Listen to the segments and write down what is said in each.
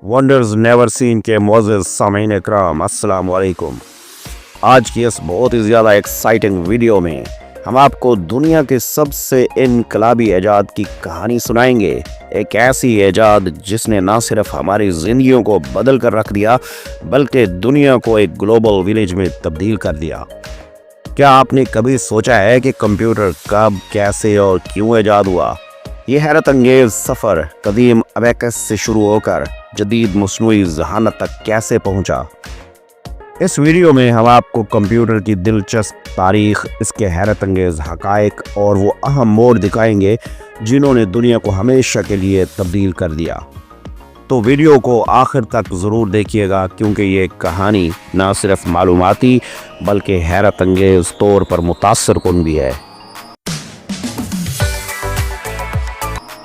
Wonders never seen के मोअज़्ज़ज़ सामीन इकराम, अस्सलाम वालेकुम। आज की इस बहुत ही ज़्यादा एक्साइटिंग वीडियो में हम आपको दुनिया के सबसे इनकलाबी ईजाद की कहानी सुनाएंगे। एक ऐसी ईजाद जिसने ना सिर्फ हमारी ज़िंदगियों को बदल कर रख दिया बल्कि दुनिया को एक ग्लोबल विलेज में तब्दील कर दिया। क्या आपने कभी सोचा है कि कंप्यूटर कब, कैसे और क्यों ईजाद हुआ? ये हैरत अंगेज सफ़र कदीम अबैकस से शुरू होकर जदीद मस्नूई ज़हानत तक कैसे पहुंचा? इस वीडियो में हम आपको कंप्यूटर की दिलचस्प तारीख, इसके हैरत अंगेज हक़ाइक़ और वो अहम मोड़ दिखाएंगे जिन्होंने दुनिया को हमेशा के लिए तब्दील कर दिया। तो वीडियो को आखिर तक ज़रूर देखिएगा क्योंकि ये कहानी ना सिर्फ मालूमाती बल्कि हैरत अंगेज तौर पर मुतासर कुन भी है।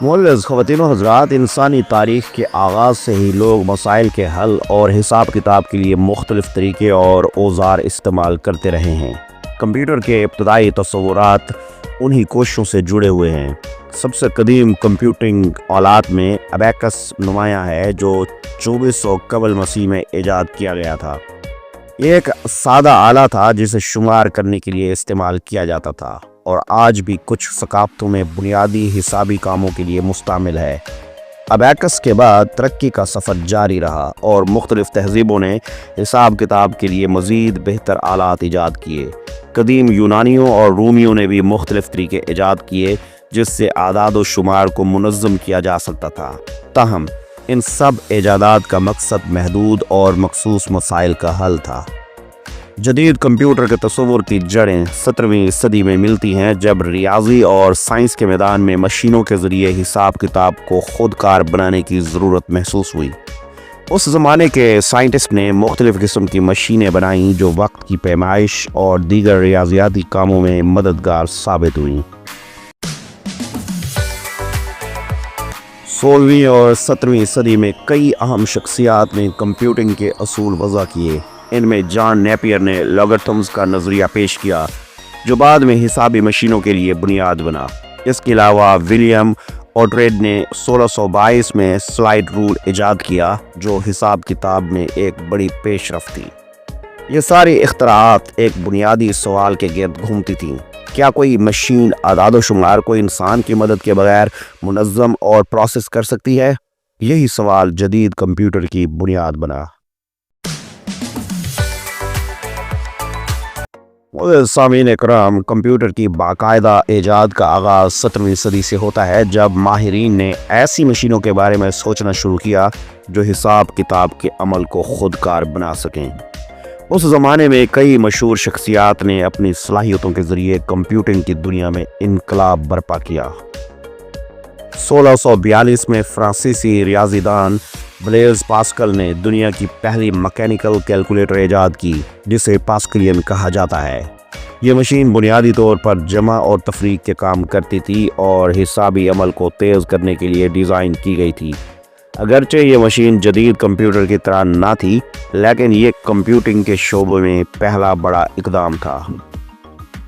मुअज़्ज़ज़ ख़वातीन व हज़रात, इंसानी तारीख़ के आगाज़ से ही लोग मसाइल के हल और हिसाब किताब के लिए मुख्तलिफ़ तरीक़े और औज़ार इस्तेमाल करते रहे हैं। कंप्यूटर के इब्तदाई तस्वुरात उन्हीं कोशिशों से जुड़े हुए हैं। सबसे कदीम कंप्यूटिंग आलात में अबैकस नुमाया है जो 2400 क़ब्ल मसीह में ईजाद किया गया था। ये एक सादा आला था जिसे शुमार करने के लिए इस्तेमाल किया जाता था और आज भी कुछ सकाफ़तों में बुनियादी हिसाबी कामों के लिए मुस्तामिल है। अबैकस के बाद तरक्की का सफ़र जारी रहा और मुख्तलिफ़ तहज़ीबों ने हिसाब किताब के लिए मज़ीद बेहतर आलात ईजाद किए। कदीम यूनानियों और रूमियों ने भी मुख्तलिफ़ तरीके ईजाद किए जिससे आदाद व शुमार को मुनज़्ज़म किया जा सकता था। ताहम इन सब ईजादात का मकसद महदूद और मखसूस मसाइल का हल था। जदीद कंप्यूटर के तस्वुर की जड़ें 17वीं सदी में मिलती हैं जब रियाजी और साइंस के मैदान में मशीनों के ज़रिए हिसाब किताब को खुदकार बनाने की ज़रूरत महसूस हुई। उस ज़माने के साइंटिस्ट ने मुख्तलिफ़ किस्म की मशीनें बनाईं जो वक्त की पैमाइश और दीगर रियाजियाती कामों में मददगार साबित हुईं। 16वीं और 17वीं सदी में कई अहम शख्सियात ने कंप्यूटिंग के असूल वज़ा किए। इनमें जॉन नेपियर ने लॉगरिथम्स का नज़रिया पेश किया जो बाद में हिसाबी मशीनों के लिए बुनियाद बना। इसके अलावा विलियम ऑड्रेड ने 1622 में स्लाइड रूल ईजाद किया जो हिसाब किताब में एक बड़ी पेशरफ्त थी। ये सारी इख्तराआत एक बुनियादी सवाल के गिर्द घूमती थीं। क्या कोई मशीन आदाद व शुमार को इंसान की मदद के बगैर मुनज़्ज़म और प्रोसेस कर सकती है? यही सवाल जदीद कंप्यूटर की बुनियाद बना। सामीन इकराम, कंप्यूटर की बाकायदा ईजाद का आगाज़ 17वीं सदी से होता है जब माहिरीन ने ऐसी मशीनों के बारे में सोचना शुरू किया जो हिसाब किताब के अमल को खुदकार बना सकें। उस ज़माने में कई मशहूर शख्सियात ने अपनी सलाहियतों के ज़रिए कंप्यूटिंग की दुनिया में इनकलाब बर्पा किया। 1642 में फ्रांसीसी रियाज़ीदान ब्लेज़ पास्कल ने दुनिया की पहली मैकेनिकल कैलकुलेटर ईजाद की जिसे पास्कलियन कहा जाता है। ये मशीन बुनियादी तौर पर जमा और तफरीक के काम करती थी और हिसाबी अमल को तेज़ करने के लिए डिज़ाइन की गई थी। अगरचे ये मशीन जदीद कंप्यूटर की तरह ना थी लेकिन ये कंप्यूटिंग के शोबे में पहला बड़ा इक़दाम था।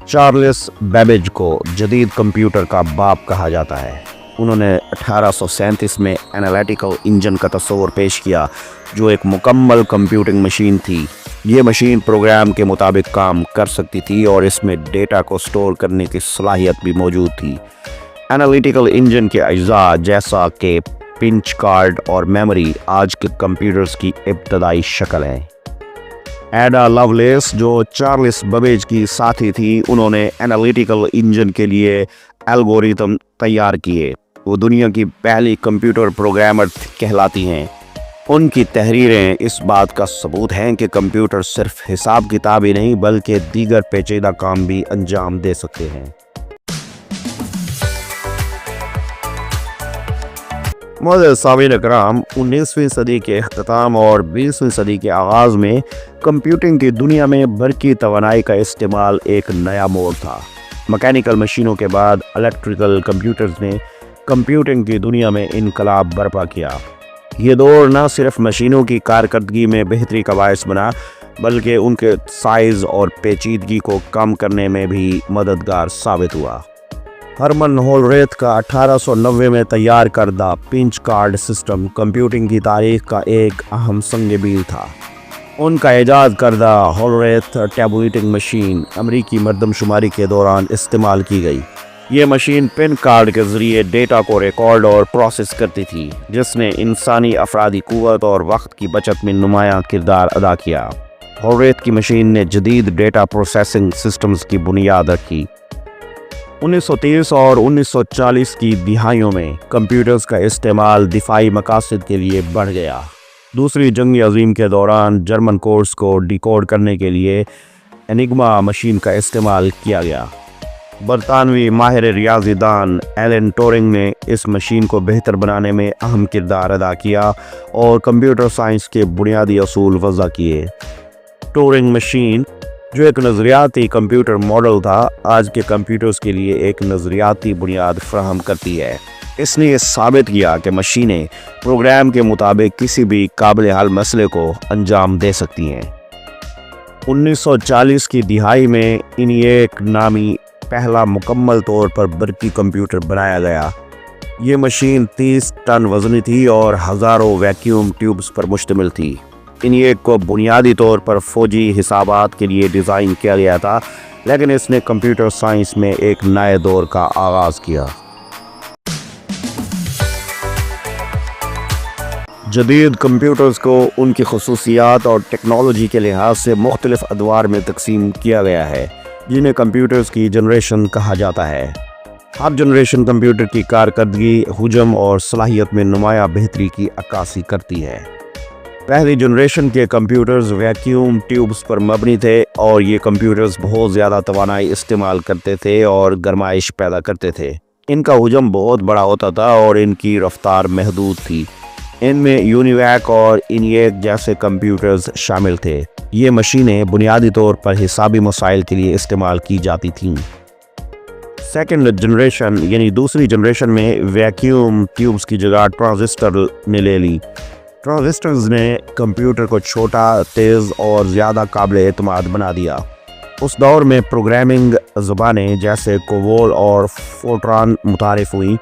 चार्ल्स बेबेज को जदीद कंप्यूटर का बाप कहा जाता है। उन्होंने 1837 में एनालिटिकल इंजन का तस्वर पेश किया जो एक मुकम्मल कंप्यूटिंग मशीन थी। ये मशीन प्रोग्राम के मुताबिक काम कर सकती थी और इसमें डेटा को स्टोर करने की सलाहियत भी मौजूद थी। एनालिटिकल इंजन के अज्जा जैसा कि पिंच कार्ड और मेमोरी आज के कंप्यूटर्स की इब्तदाई शक्ल है। एडा लवलेस जो चार्ल्स बेबेज की साथी थी, उन्होंने एनालिटिकल इंजन के लिए एल्गोरिथम तैयार किए। वो दुनिया की पहली कंप्यूटर प्रोग्रामर कहलाती हैं। उनकी तहरीरें इस बात का सबूत हैं कि कंप्यूटर सिर्फ हिसाब किताब ही नहीं बल्कि दीगर पेचीदा काम भी अंजाम दे सकते हैं। मुअज़्ज़ज़ सामीन इकराम, 19वीं सदी के इख्तिताम और 20वीं सदी के आगाज़ में कंप्यूटिंग की दुनिया में बरकी तवानाई का इस्तेमाल एक नया मोड़ था। मैकेनिकल मशीनों के बाद इलेक्ट्रिकल कंप्यूटर्स ने कंप्यूटिंग की दुनिया में इनकलाब बर्पा किया। ये दौर न सिर्फ मशीनों की कारकर्दगी में बेहतरी का बायस बना बल्कि उनके साइज़ और पेचीदगी को कम करने में भी मददगार साबित हुआ। ہرمن ہولریتھ کا 1890 میں تیار کردہ پنچ کارڈ سسٹم کمپیوٹنگ کی تاریخ کا ایک اہم سنگ میل تھا۔ ان کا ایجاد کردہ ہولریتھ ٹیبولیٹنگ مشین امریکی مردم شماری کے دوران استعمال کی گئی۔ یہ مشین پن کارڈ کے ذریعے ڈیٹا کو ریکارڈ اور پروسیس کرتی تھی، جس نے انسانی افرادی قوت اور وقت کی بچت میں نمایاں کردار ادا کیا۔ ہولریتھ کی مشین نے جدید ڈیٹا پروسیسنگ سسٹمز کی بنیاد رکھی۔ 1930 اور 1940 کی دہائیوں میں کمپیوٹرز کا استعمال دفاعی مقاصد کے لیے بڑھ گیا۔ دوسری جنگ عظیم کے دوران جرمن کوڈز کو ڈیکوڈ کرنے کے لیے انگما مشین کا استعمال کیا گیا۔ برطانوی ماہر ریاضی دان ایلن ٹورنگ نے اس مشین کو بہتر بنانے میں اہم کردار ادا کیا اور کمپیوٹر سائنس کے بنیادی اصول وضع کیے۔ ٹورنگ مشین، جو ایک نظریاتی کمپیوٹر ماڈل تھا، آج کے کمپیوٹرز کے لیے ایک نظریاتی بنیاد فراہم کرتی ہے۔ اس نے یہ ثابت کیا کہ مشینیں پروگرام کے مطابق کسی بھی قابل حل مسئلے کو انجام دے سکتی ہیں۔ 1940 کی دہائی میں ENIAC نامی پہلا مکمل طور پر برقی کمپیوٹر بنایا گیا۔ یہ مشین 30 ٹن وزنی تھی اور ہزاروں ویکیوم ٹیوبز پر مشتمل تھی۔ ENIAC کو بنیادی طور پر فوجی حسابات کے لیے ڈیزائن کیا گیا تھا، لیکن اس نے کمپیوٹر سائنس میں ایک نئے دور کا آغاز کیا۔ جدید کمپیوٹرز کو ان کی خصوصیات اور ٹیکنالوجی کے لحاظ سے مختلف ادوار میں تقسیم کیا گیا ہے، جنہیں کمپیوٹرز کی جنریشن کہا جاتا ہے۔ ہر جنریشن کمپیوٹر کی کارکردگی، حجم اور صلاحیت میں نمایاں بہتری کی عکاسی کرتی ہے۔ پہلی جنریشن کے کمپیوٹرز ویکیوم ٹیوبز پر مبنی تھے اور یہ کمپیوٹرز بہت زیادہ توانائی استعمال کرتے تھے اور گرمائش پیدا کرتے تھے۔ ان کا حجم بہت بڑا ہوتا تھا اور ان کی رفتار محدود تھی۔ ان میں ENIAC اور ENIAC جیسے کمپیوٹرز شامل تھے۔ یہ مشینیں بنیادی طور پر حسابی مسائل کے لیے استعمال کی جاتی تھیں۔ سیکنڈ جنریشن یعنی دوسری جنریشن میں ویکیوم ٹیوبز کی جگہ ٹرانزسٹر نے لے لی۔ ٹرانزسٹرز نے کمپیوٹر کو چھوٹا، تیز اور زیادہ قابل اعتماد بنا دیا۔ اس دور میں پروگرامنگ زبانیں جیسے کوبول اور فورٹران متعارف ہوئیں،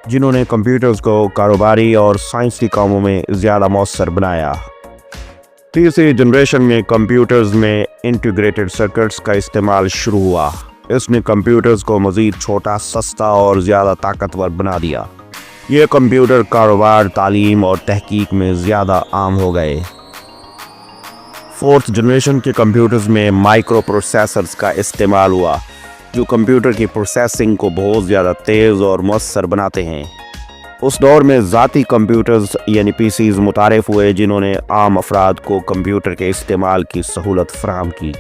جنہوں نے کمپیوٹرز کو کاروباری اور سائنسی کاموں میں زیادہ مؤثر بنایا۔ تیسری جنریشن میں کمپیوٹرز میں انٹیگریٹڈ سرکٹس کا استعمال شروع ہوا۔ اس نے کمپیوٹرز کو مزید چھوٹا، سستا اور زیادہ طاقتور بنا دیا۔ یہ کمپیوٹر کاروبار، تعلیم اور تحقیق میں زیادہ عام ہو گئے۔ فورتھ جنریشن کے کمپیوٹرز میں مائکرو پروسیسرز کا استعمال ہوا، جو کمپیوٹر کی پروسیسنگ کو بہت زیادہ تیز اور مؤثر بناتے ہیں۔ اس دور میں ذاتی کمپیوٹرز یعنی PCs متعارف ہوئے، جنہوں نے عام افراد کو کمپیوٹر کے استعمال کی سہولت فراہم کی۔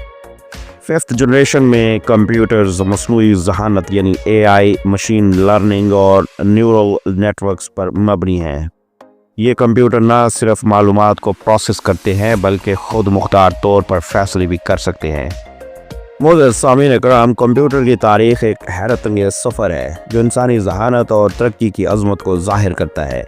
ففتھ جنریشن میں کمپیوٹرز مصنوعی ذہانت یعنی AI، مشین لرننگ اور نیورل نیٹورکس پر مبنی ہیں۔ یہ کمپیوٹر نہ صرف معلومات کو پروسیس کرتے ہیں بلکہ خود مختار طور پر فیصلے بھی کر سکتے ہیں۔ معزز سامعین اکرام، کمپیوٹر کی تاریخ ایک حیرت انگیز سفر ہے جو انسانی ذہانت اور ترقی کی عظمت کو ظاہر کرتا ہے۔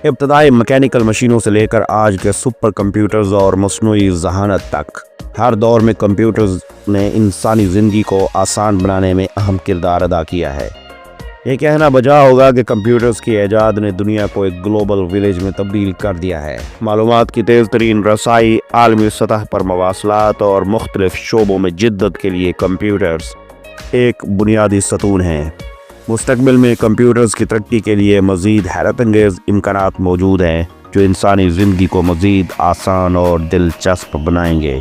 ابتدائی میکینیکل مشینوں سے لے کر آج کے سپر کمپیوٹرز اور مصنوعی ذہانت تک، ہر دور میں کمپیوٹرز نے انسانی زندگی کو آسان بنانے میں اہم کردار ادا کیا ہے۔ یہ کہنا بجا ہوگا کہ کمپیوٹرز کی ایجاد نے دنیا کو ایک گلوبل ولیج میں تبدیل کر دیا ہے۔ معلومات کی تیز ترین رسائی، عالمی سطح پر مواصلات اور مختلف شعبوں میں جدت کے لیے کمپیوٹرز ایک بنیادی ستون ہیں۔ مستقبل میں کمپیوٹرز کی ترقی کے لیے مزید حیرت انگیز امکانات موجود ہیں جو انسانی زندگی کو مزید آسان اور دلچسپ بنائیں گے۔